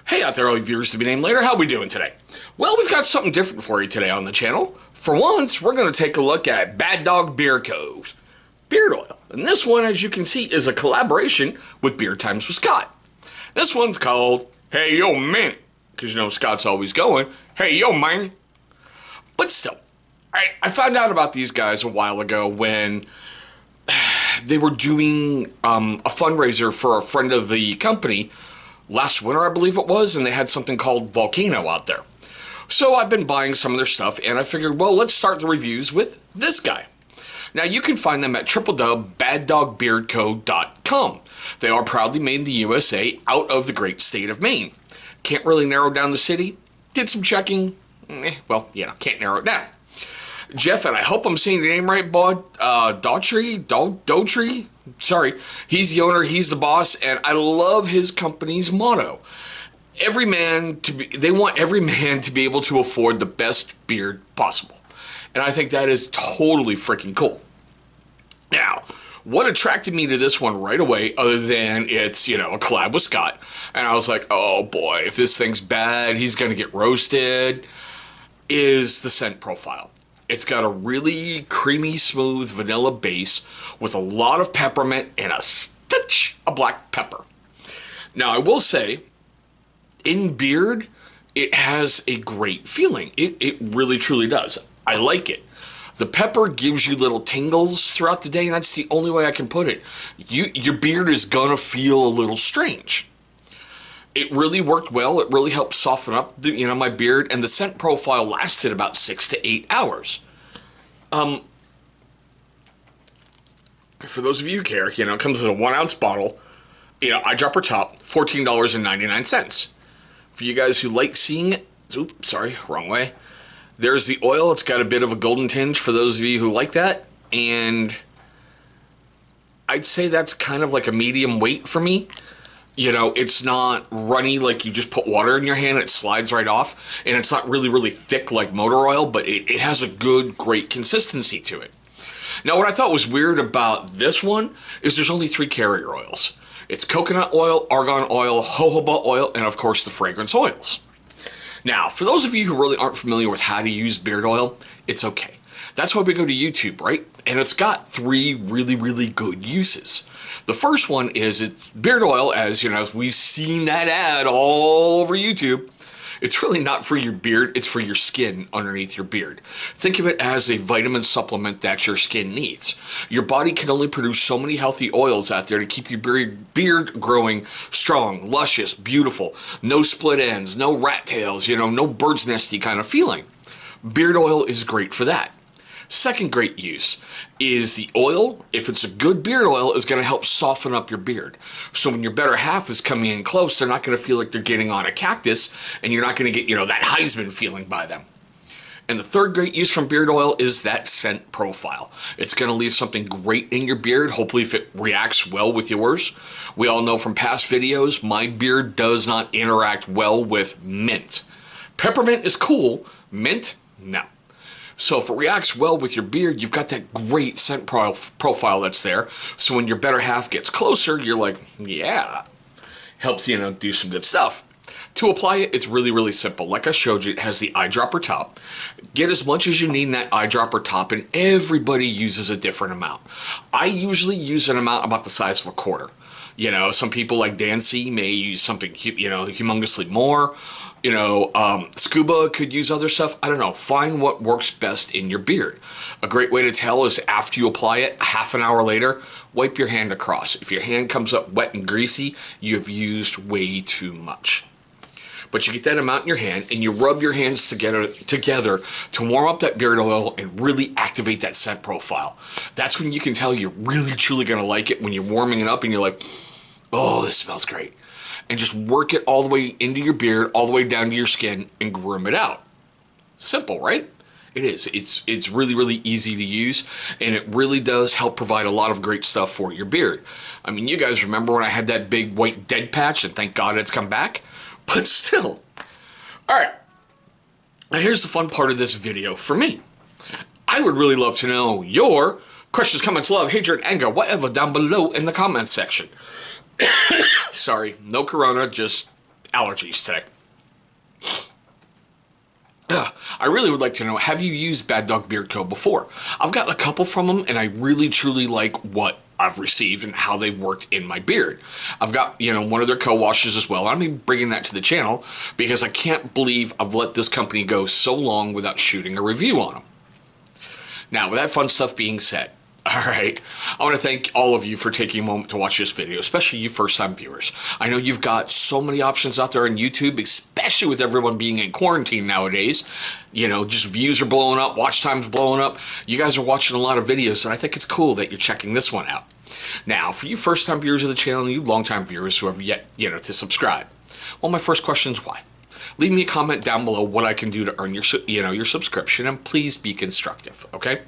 Hey out there, all you viewers to be named later, how we doing today? Well, we've got something different for you today on the channel. For once, we're going to take a look at Bad Dog Beard Co.'s beard oil. And this one, as you can see, is a collaboration with Beard Times with Scott. This one's called Hey Yo Man, because you know Scott's always going, Hey Yo Man. But still, I found out about these guys a while ago when they were doing a fundraiser for a friend of the company last winter, I believe it was, and they had something called Volcano out there. So I've been buying some of their stuff, and I figured, well, let's start the reviews with this guy. Now, you can find them at www.baddogbeardco.com. They are proudly made in the USA out of the great state of Maine. Can't really narrow down the city. Did some checking. Can't narrow it down. Jeff, and I hope I'm saying your name right, bud, Daughtry? Sorry. He's the owner, he's the boss, and I love his company's motto. They want every man to be able to afford the best beard possible. And I think that is totally freaking cool. Now, what attracted me to this one right away, other than it's, a collab with Scott, and I was like, oh boy, if this thing's bad, he's going to get roasted, is the scent profile. It's got a really creamy, smooth vanilla base with a lot of peppermint and a stitch of black pepper. Now, I will say, in beard, it has a great feeling. It really, truly does. I like it. The pepper gives you little tingles throughout the day, and that's the only way I can put it. Your beard is going to feel a little strange. It really worked well. It really helped soften up, my beard, and the scent profile lasted about 6 to 8 hours. For those of you who care, it comes in a 1 ounce bottle, eyedropper top, $14.99. For you guys who like seeing it, oops, sorry, wrong way. There's the oil. It's got a bit of a golden tinge for those of you who like that, and I'd say that's kind of like a medium weight for me. It's not runny like you just put water in your hand, it slides right off, and it's not really, really thick like motor oil, but it has a good, great consistency to it. Now, what I thought was weird about this one is there's only 3 carrier oils. It's coconut oil, argan oil, jojoba oil, and of course the fragrance oils. Now, for those of you who really aren't familiar with how to use beard oil, it's okay. That's why we go to YouTube, right? And it's got 3 really, really good uses. The first one is it's beard oil, as we've seen that ad all over YouTube. It's really not for your beard, it's for your skin underneath your beard. Think of it as a vitamin supplement that your skin needs. Your body can only produce so many healthy oils out there to keep your beard growing strong, luscious, beautiful, no split ends, no rat tails, no bird's nesty kind of feeling. Beard oil is great for that. Second great use is the oil, if it's a good beard oil, is going to help soften up your beard. So when your better half is coming in close, they're not going to feel like they're getting on a cactus, and you're not going to get, that Heisman feeling by them. And the third great use from beard oil is that scent profile. It's going to leave something great in your beard, hopefully if it reacts well with yours. We all know from past videos, my beard does not interact well with mint. Peppermint is cool, mint, no. So if it reacts well with your beard, you've got that great scent profile that's there. So when your better half gets closer, you're like, yeah, helps do some good stuff. To apply it, it's really, really simple. Like I showed you, it has the eyedropper top. Get as much as you need in that eyedropper top, and everybody uses a different amount. I usually use an amount about the size of a quarter. Some people like Dancy may use something, humongously more. Scuba could use other stuff. I don't know. Find what works best in your beard. A great way to tell is after you apply it, half an hour later, wipe your hand across. If your hand comes up wet and greasy, you've used way too much. But you get that amount in your hand and you rub your hands together to warm up that beard oil and really activate that scent profile. That's when you can tell you're really, truly going to like it, when you're warming it up and you're like, oh, this smells great. And just work it all the way into your beard, all the way down to your skin, and groom it out. Simple, right? It is. It's really, really easy to use, and it really does help provide a lot of great stuff for your beard. I mean, you guys remember when I had that big white dead patch, and thank God it's come back? But still. All right. Now here's the fun part of this video for me. I would really love to know your questions, comments, love, hatred, anger, whatever down below in the comments section. Sorry, no corona, just allergies today. I really would like to know, have you used Bad Dog Beard Co. before? I've gotten a couple from them, and I really, truly like what I've received and how they've worked in my beard. I've got, one of their co-washes as well. I'm bringing that to the channel because I can't believe I've let this company go so long without shooting a review on them. Now, with that fun stuff being said, all right, I want to thank all of you for taking a moment to watch this video, especially you first-time viewers. I know you've got so many options out there on YouTube, especially with everyone being in quarantine nowadays. Just views are blowing up, watch time's blowing up. You guys are watching a lot of videos, and I think it's cool that you're checking this one out. Now, for you first-time viewers of the channel and you long-time viewers who have yet, to subscribe, well, my first question is why? Leave me a comment down below what I can do to earn your subscription, and please be constructive, okay?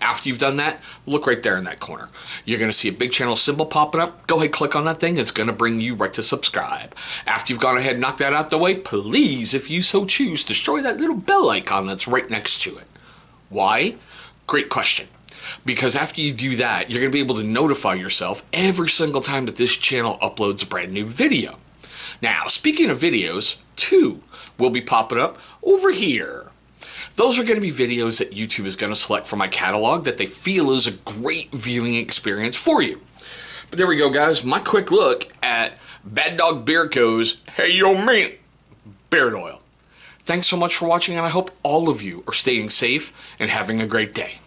After you've done that, look right there in that corner. You're going to see a big channel symbol popping up. Go ahead, click on that thing. It's going to bring you right to subscribe. After you've gone ahead and knocked that out the way, please, if you so choose, destroy that little bell icon that's right next to it. Why? Great question. Because after you do that, you're going to be able to notify yourself every single time that this channel uploads a brand new video. Now, speaking of videos, 2 will be popping up over here. Those are going to be videos that YouTube is going to select from my catalog that they feel is a great viewing experience for you. But there we go, guys. My quick look at Bad Dog Beard Co.'s Hey Yo Man beard oil. Thanks so much for watching, and I hope all of you are staying safe and having a great day.